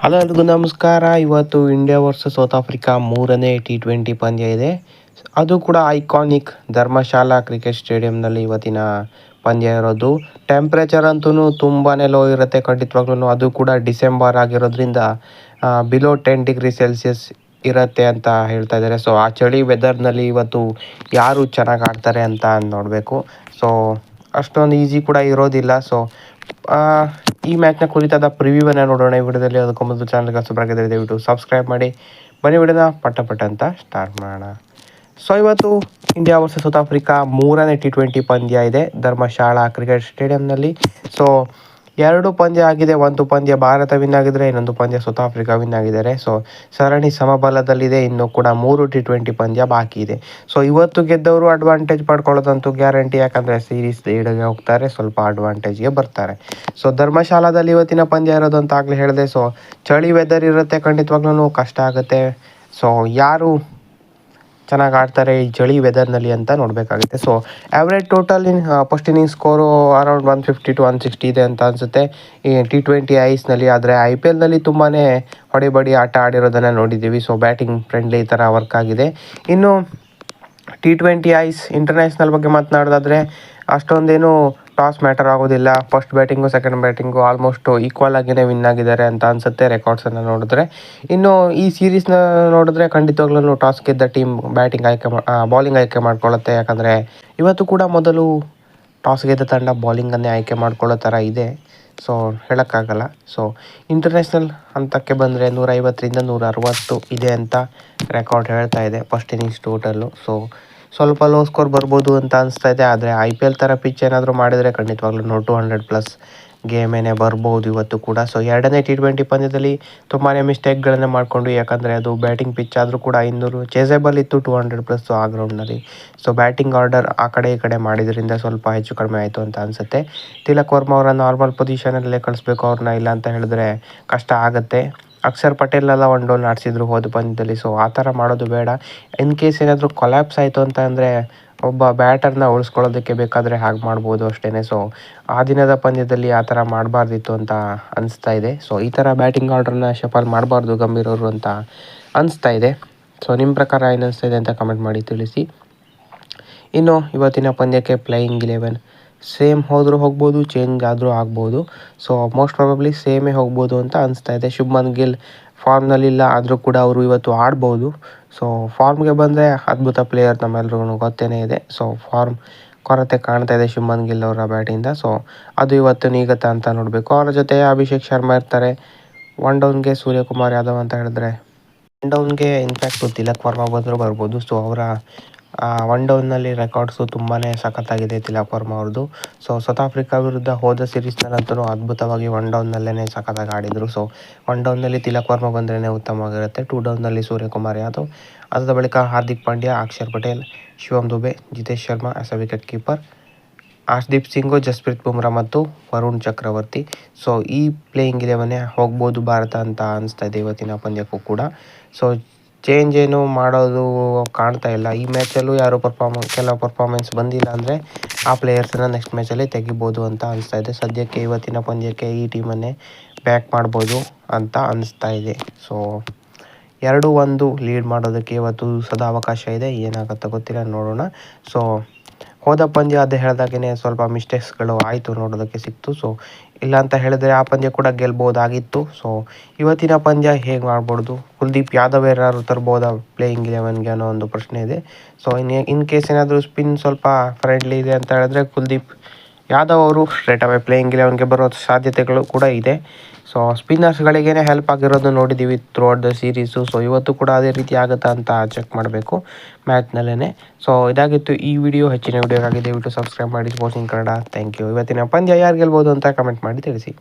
Hello ಎಲ್ರಿಗೂ ನಮಸ್ಕಾರ. ಇವತ್ತು ಇಂಡಿಯಾ ವರ್ಸಸ್ ಸೌತ್ ಆಫ್ರಿಕಾ ಮೂರನೇ T20 ಪಂದ್ಯ ಇದೆ. ಅದು ಕೂಡ ಐಕಾನಿಕ್ ಧರ್ಮಶಾಲಾ ಕ್ರಿಕೆಟ್ ಸ್ಟೇಡಿಯಂನಲ್ಲಿ ಇವತ್ತಿನ ಪಂದ್ಯ ಇರೋದು. ಟೆಂಪ್ರೇಚರ್ ಅಂತೂ ತುಂಬಾ ಲೋ ಇರುತ್ತೆ ಖಂಡಿತವಾಗ್ಲೂ. ಅದು ಕೂಡ ಡಿಸೆಂಬರ್ ಆಗಿರೋದ್ರಿಂದ ಬಿಲೋ 10 ಡಿಗ್ರಿ ಸೆಲ್ಸಿಯಸ್ ಇರುತ್ತೆ ಅಂತ ಹೇಳ್ತಾ ಇದ್ದಾರೆ. ಸೊ ಆ ಚಳಿ ವೆದರ್ನಲ್ಲಿ ಇವತ್ತು ಯಾರು ಚೆನ್ನಾಗಿ ಆಡ್ತಾರೆ ಅಂತ ನೋಡಬೇಕು. ಸೊ ಅಷ್ಟೊಂದು ಈಸಿ ಕೂಡ ಇರೋದಿಲ್ಲ. ಸೊ ಈ ಮ್ಯಾಚ್ನ ಕುರಿತಾದ ಪ್ರಿವ್ಯೂವನ್ನು ನೋಡೋಣ ಈ ವಿಡಿಯೋದಲ್ಲಿ. ಅದಕ್ಕೂ ಮೊದಲು ಚಾನಲ್ಗೆ ಹೊಸಬರಾಗಿದ್ದರೆ ದಯವಿಟ್ಟು ಸಬ್ಸ್ಕ್ರೈಬ್ ಮಾಡಿ. ಬನ್ನಿ ವಿಡಿಯೋನ ಪಟ್ಟ ಅಂತ ಸ್ಟಾರ್ಟ್ ಮಾಡೋಣ. ಸೊ ಇವತ್ತು ಇಂಡಿಯಾ ವರ್ಸಸ್ ಸೌತ್ ಆಫ್ರಿಕಾ ಮೂರನೇ T20 ಪಂದ್ಯ ಇದೆ ಧರ್ಮಶಾಲಾ ಕ್ರಿಕೆಟ್ ಸ್ಟೇಡಿಯಂನಲ್ಲಿ. ಸೊ 2 ಪಂದ್ಯ ಆಗಿದೆ. ಒಂದು ಪಂದ್ಯ ಭಾರತ ವಿನ್ ಆಗಿದ್ರೆ, ಇನ್ನೊಂದು ಪಂದ್ಯ ಸೌತ್ ಆಫ್ರಿಕಾ ವಿನ್ ಆಗಿದ್ದಾರೆ. ಸೊ ಸರಣಿ ಸಮಬಲದಲ್ಲಿದೆ. ಇನ್ನು ಕೂಡ 3 T20 ಪಂದ್ಯ ಬಾಕಿ ಇದೆ. ಸೊ ಇವತ್ತು ಗೆದ್ದವರು ಅಡ್ವಾಂಟೇಜ್ ಪಡ್ಕೊಳ್ಳೋದಂತೂ ಗ್ಯಾರಂಟಿ, ಯಾಕಂದರೆ ಸೀರೀಸ್ ಲೀಡ್ಗೆ ಹೋಗ್ತಾರೆ, ಸ್ವಲ್ಪ ಅಡ್ವಾಂಟೇಜ್ಗೆ ಬರ್ತಾರೆ. ಸೊ ಧರ್ಮಶಾಲಾದಲ್ಲಿ ಇವತ್ತಿನ ಪಂದ್ಯ ಇರೋದು ಅಂತ ಆಗಲೇ ಹೇಳಿದೆ. ಸೊ ಚಳಿ ವೆದರ್ ಇರುತ್ತೆ, ಖಂಡಿತವಾಗ್ಲೂ ಕಷ್ಟ ಆಗುತ್ತೆ. ಸೊ ಯಾರು ಚೆನ್ನಾಗಿ ಆಡ್ತಾರೆ ಈ ಚಳಿ ವೆದರ್ನಲ್ಲಿ ಅಂತ ನೋಡಬೇಕಾಗುತ್ತೆ. So average total first inning score around 150 to 160 ಇದೆ ಅಂತ ಅನಿಸುತ್ತೆ ಈ T20 ಐಸ್ನಲ್ಲಿ. ಆದರೆ IPLನಲ್ಲಿ ತುಂಬಾ ಹೊಡೆಬಡಿ ಆಟ ಆಡಿರೋದನ್ನು ನೋಡಿದ್ದೀವಿ. ಸೊ ಬ್ಯಾಟಿಂಗ್ ಫ್ರೆಂಡ್ಲಿ ಈ ಥರ ವರ್ಕ್ ಆಗಿದೆ. ಇನ್ನು T20 ಐಸ್ ಇಂಟರ್ನ್ಯಾಷನಲ್ ಬಗ್ಗೆ ಮಾತನಾಡೋದಾದರೆ ಅಷ್ಟೊಂದೇನು ಟಾಸ್ ಮ್ಯಾಟರ್ ಆಗೋದಿಲ್ಲ. First batting second batting almost equal ಆಗಿಯೇ ವಿನ್ ಆಗಿದ್ದಾರೆ ಅಂತ ಅನಿಸುತ್ತೆ ರೆಕಾರ್ಡ್ಸನ್ನು ನೋಡಿದ್ರೆ. ಇನ್ನು ಈ ಸೀರೀಸ್ನ ನೋಡಿದ್ರೆ ಖಂಡಿತವಾಗ್ಲೂ ಟಾಸ್ ಗೆದ್ದ ಟೀಮ್ ಬೌಲಿಂಗ್ ಆಯ್ಕೆ ಮಾಡ್ಕೊಳ್ಳುತ್ತೆ. ಯಾಕಂದರೆ ಇವತ್ತು ಕೂಡ ಮೊದಲು ಟಾಸ್ ಗೆದ್ದ ತಂಡ ಬೌಲಿಂಗನ್ನೇ ಆಯ್ಕೆ ಮಾಡ್ಕೊಳ್ಳೋ ಥರ ಇದೆ. ಸೊ ಹೇಳೋಕ್ಕಾಗಲ್ಲ. ಸೊ ಇಂಟರ್ನ್ಯಾಷನಲ್ ಹಂತಕ್ಕೆ ಬಂದರೆ 150ರಿಂದ 160 ಇದೆ ಅಂತ ರೆಕಾರ್ಡ್ ಹೇಳ್ತಾ ಇದೆ ಫಸ್ಟ್ ಇನ್ನಿಂಗ್ಸ್ ಟೋಟಲ್ಲು. ಸೊ ಸ್ವಲ್ಪ ಲೋ ಸ್ಕೋರ್ ಬರ್ಬೋದು ಅಂತ ಅನಿಸ್ತಾ ಇದೆ. ಆದರೆ IPL ಥರ ಪಿಚ್ ಏನಾದರೂ ಮಾಡಿದರೆ ಖಂಡಿತವಾಗ್ಲೂ 200+ ಗೇಮೇನೆ ಬರ್ಬೋದು ಇವತ್ತು ಕೂಡ. ಸೊ ಎರಡನೇ T20 ಪಂದ್ಯದಲ್ಲಿ ತುಂಬಾ ಮಿಸ್ಟೇಕ್ಗಳನ್ನು ಮಾಡಿಕೊಂಡು, ಯಾಕಂದರೆ ಅದು ಬ್ಯಾಟಿಂಗ್ ಪಿಚ್ ಆದರೂ ಕೂಡ 500 ಚೇಸೇಬಲ್ ಇತ್ತು 200+ ಆ ಗ್ರೌಂಡ್ನಲ್ಲಿ. ಸೊ ಬ್ಯಾಟಿಂಗ್ ಆರ್ಡರ್ ಆ ಕಡೆ ಈ ಕಡೆ ಮಾಡಿದ್ರಿಂದ ಸ್ವಲ್ಪ ಹೆಚ್ಚು ಕಡಿಮೆ ಆಯಿತು ಅಂತ ಅನಿಸುತ್ತೆ. ತಿಲಕ್ ವರ್ಮಾ ಅವರ ನಾರ್ಮಲ್ ಪೊಸಿಷನಲ್ಲೇ ಕಳಿಸ್ಬೇಕು ಅವ್ರನ್ನ, ಇಲ್ಲ ಅಂತ ಹೇಳಿದ್ರೆ ಕಷ್ಟ ಆಗುತ್ತೆ. ಅಕ್ಷರ್ ಪಟೇಲ್ನೆಲ್ಲ 1 ಡೌನ್ ಆಡಿಸಿದ್ರು ಹೋದ ಪಂದ್ಯದಲ್ಲಿ. ಸೊ ಆ ಥರ ಮಾಡೋದು ಬೇಡ. ಇನ್ ಕೇಸ್ ಏನಾದರೂ ಕೊಲ್ಯಾಪ್ಸ್ ಆಯಿತು ಅಂತ ಅಂದರೆ ಒಬ್ಬ ಬ್ಯಾಟರ್ನ ಉಳಿಸ್ಕೊಳ್ಳೋದಕ್ಕೆ ಬೇಕಾದರೆ ಹಾಗೆ ಮಾಡ್ಬೋದು ಅಷ್ಟೇ. ಸೊ ಆ ದಿನದ ಪಂದ್ಯದಲ್ಲಿ ಆ ಥರ ಮಾಡಬಾರ್ದಿತ್ತು ಅಂತ ಅನಿಸ್ತಾ ಇದೆ. ಸೊ ಈ ಥರ ಬ್ಯಾಟಿಂಗ್ ಆರ್ಡ್ರನ್ನ ಶಫಲ್ ಮಾಡಬಾರ್ದು ಗಂಭೀರ್ ಅವರು ಅಂತ ಅನಿಸ್ತಾ ಇದೆ. ಸೊ ನಿಮ್ಮ ಪ್ರಕಾರ ಏನು ಅನಿಸ್ತಾ ಇದೆ ಅಂತ ಕಮೆಂಟ್ ಮಾಡಿ ತಿಳಿಸಿ. ಇನ್ನು ಇವತ್ತಿನ ಪಂದ್ಯಕ್ಕೆ ಪ್ಲೇಯಿಂಗ್ 11 ಸೇಮ್ ಹೋದರೂ ಹೋಗ್ಬೋದು, ಚೇಂಜ್ ಆದರೂ ಆಗ್ಬೋದು. ಸೊ ಮೋಸ್ಟ್ ಪ್ರಾಬಬ್ಲಿ ಸೇಮೇ ಹೋಗ್ಬೋದು ಅಂತ ಅನಿಸ್ತಾ ಇದೆ. ಶುಭ್ಮನ್ ಗಿಲ್ ಫಾರ್ಮ್ನಲ್ಲಿಲ್ಲ, ಆದರೂ ಕೂಡ ಅವರು ಇವತ್ತು ಆಡ್ಬೋದು. ಸೊ ಫಾರ್ಮ್ಗೆ ಬಂದರೆ ಅದ್ಭುತ ಪ್ಲೇಯರ್, ನಮ್ಮೆಲ್ರಿಗೂ ಗೊತ್ತೇ ಇದೆ. ಸೊ ಫಾರ್ಮ್ ಕೊರತೆ ಕಾಣ್ತಾ ಇದೆ ಶುಭ್ಮನ್ ಗಿಲ್ ಅವರ ಬ್ಯಾಟಿಂದ. ಸೊ ಅದು ಇವತ್ತು ನೀಗತ್ತಾ ಅಂತ ನೋಡಬೇಕು. ಅವರ ಜೊತೆ ಅಭಿಷೇಕ್ ಶರ್ಮಾ ಇರ್ತಾರೆ. 1 ಡೌನ್ಗೆ ಸೂರ್ಯಕುಮಾರ್ ಯಾದವ್ ಅಂತ ಹೇಳಿದ್ರೆ 1 ಡೌನ್ಗೆ ಇನ್ಫ್ಯಾಕ್ಟ್ ತಿಲಕ್ ವರ್ಮಾ ಬಂದರೂ ಬರ್ಬೋದು. ಸೊ ಅವರ 1 ಡೌನ್ನಲ್ಲಿ ರೆಕಾರ್ಡ್ಸು ತುಂಬಾ ಸಖತ್ತಾಗಿದೆ ತಿಲಕ್ ವರ್ಮಾ ಅವ್ರದ್ದು. ಸೊ ಸೌತ್ ಆಫ್ರಿಕಾ ವಿರುದ್ಧ ಹೋದ ಸೀರೀಸ್ನಲ್ಲಂತೂ ಅದ್ಭುತವಾಗಿ 1 ಡೌನ್ನಲ್ಲೇ ಸಖತ್ತಾಗಿ ಆಡಿದರು. ಸೊ 1 ಡೌನ್ನಲ್ಲಿ ತಿಲಕ್ ವರ್ಮಾ ಬಂದ್ರೇ ಉತ್ತಮವಾಗಿರುತ್ತೆ. 2 ಡೌನ್ನಲ್ಲಿ ಸೂರ್ಯಕುಮಾರ್ ಯಾದವ್, ಅದಾದ ಬಳಿಕ Hardik Pandya, Axar Patel, Shivam Dube, Jitesh Sharma as a wicket keeper, Arshdeep Singh, Jasprit Bumrah ಮತ್ತು ವರುಣ್ ಚಕ್ರವರ್ತಿ. ಸೊ ಈ ಪ್ಲೇಯಿಂಗ್ 11 ಹೋಗ್ಬೋದು ಭಾರತ ಅಂತ ಅನಿಸ್ತಾ ಇದೆ ಇವತ್ತಿನ ಪಂದ್ಯಕ್ಕೂ ಕೂಡ. ಸೊ ಚೇಂಜ್ ಏನು ಮಾಡೋದು ಕಾಣ್ತಾ ಇಲ್ಲ ಈ ಮ್ಯಾಚಲ್ಲೂ. ಯಾರು ಕೆಲವು ಪರ್ಫಾರ್ಮೆನ್ಸ್ ಬಂದಿಲ್ಲ ಅಂದರೆ ಆ ಪ್ಲೇಯರ್ಸನ್ನು ನೆಕ್ಸ್ಟ್ ಮ್ಯಾಚಲ್ಲಿ ತೆಗಿಬೋದು ಅಂತ ಅನಿಸ್ತಾ ಇದೆ. ಸದ್ಯಕ್ಕೆ ಇವತ್ತಿನ ಪಂದ್ಯಕ್ಕೆ ಈ ಟೀಮನ್ನೇ ಬ್ಯಾಕ್ ಮಾಡ್ಬೋದು ಅಂತ ಅನಿಸ್ತಾ ಇದೆ. ಸೊ 2-1 ಲೀಡ್ ಮಾಡೋದಕ್ಕೆ ಇವತ್ತು ಸದಾ ಅವಕಾಶ ಇದೆ. ಏನಾಗುತ್ತೋ ಗೊತ್ತಿಲ್ಲ, ನೋಡೋಣ. ಸೊ ಹೋದ ಪಂದ್ಯ ಅದು ಹೇಳಿದಾಗೇ ಸ್ವಲ್ಪ ಮಿಸ್ಟೇಕ್ಸ್ಗಳು ಆಯಿತು, ನೋಡೋದಕ್ಕೆ ಸಿಕ್ತು. ಸೊ ಇಲ್ಲ ಅಂತ ಹೇಳಿದ್ರೆ ಆ ಪಂದ್ಯ ಕೂಡ ಗೆಲ್ಬೋದಾಗಿತ್ತು. ಸೊ ಇವತ್ತಿನ ಪಂದ್ಯ ಹೇಗೆ ಮಾಡ್ಬೋದು, ಕುಲ್ದೀಪ್ ಯಾದವ್ ಯಾರು ತರ್ಬೋದಾ ಪ್ಲೇಯಿಂಗ್ 11ಗೆ ಅನ್ನೋ ಒಂದು ಪ್ರಶ್ನೆ ಇದೆ. ಸೊ ಇನ್ ಕೇಸ್ ಏನಾದರೂ ಸ್ಪಿನ್ ಸ್ವಲ್ಪ ಫ್ರೆಂಡ್ಲಿ ಇದೆ ಅಂತ ಹೇಳಿದ್ರೆ ಕುಲ್ದೀಪ್ ಯಾದವ್ ಅವರು ಸ್ಟ್ರೇಟ್ ಅವೇ ಪ್ಲೇಯಿಂಗ್ 11ಗೆ ಬರೋ ಸಾಧ್ಯತೆಗಳು ಕೂಡ ಇದೆ. ಸೊ ಸ್ಪಿನ್ನರ್ಸ್ಗಳಿಗೇ ಹೆಲ್ಪ್ ಆಗಿರೋದು ನೋಡಿದ್ದೀವಿ through out the series. So ಇವತ್ತು ಕೂಡ ಅದೇ ರೀತಿ ಆಗುತ್ತಾ ಅಂತ ಚೆಕ್ ಮಾಡಬೇಕು ಮ್ಯಾಚ್ನಲ್ಲೇ. ಸೊ ಇದಾಗಿತ್ತು ಈ ವಿಡಿಯೋ. ಹೆಚ್ಚಿನ ವಿಡಿಯೋಗಾಗಿ ದಯವಿಟ್ಟು ಸಬ್ಸ್ಕ್ರೈಬ್ ಮಾಡಿ sports in Kannada. Thank you. ಇವತ್ತಿನ ಪಂದ್ಯ ಯಾರು ಗೆಲ್ಬೋದು ಅಂತ ಕಮೆಂಟ್ ಮಾಡಿ ತಿಳಿಸಿ.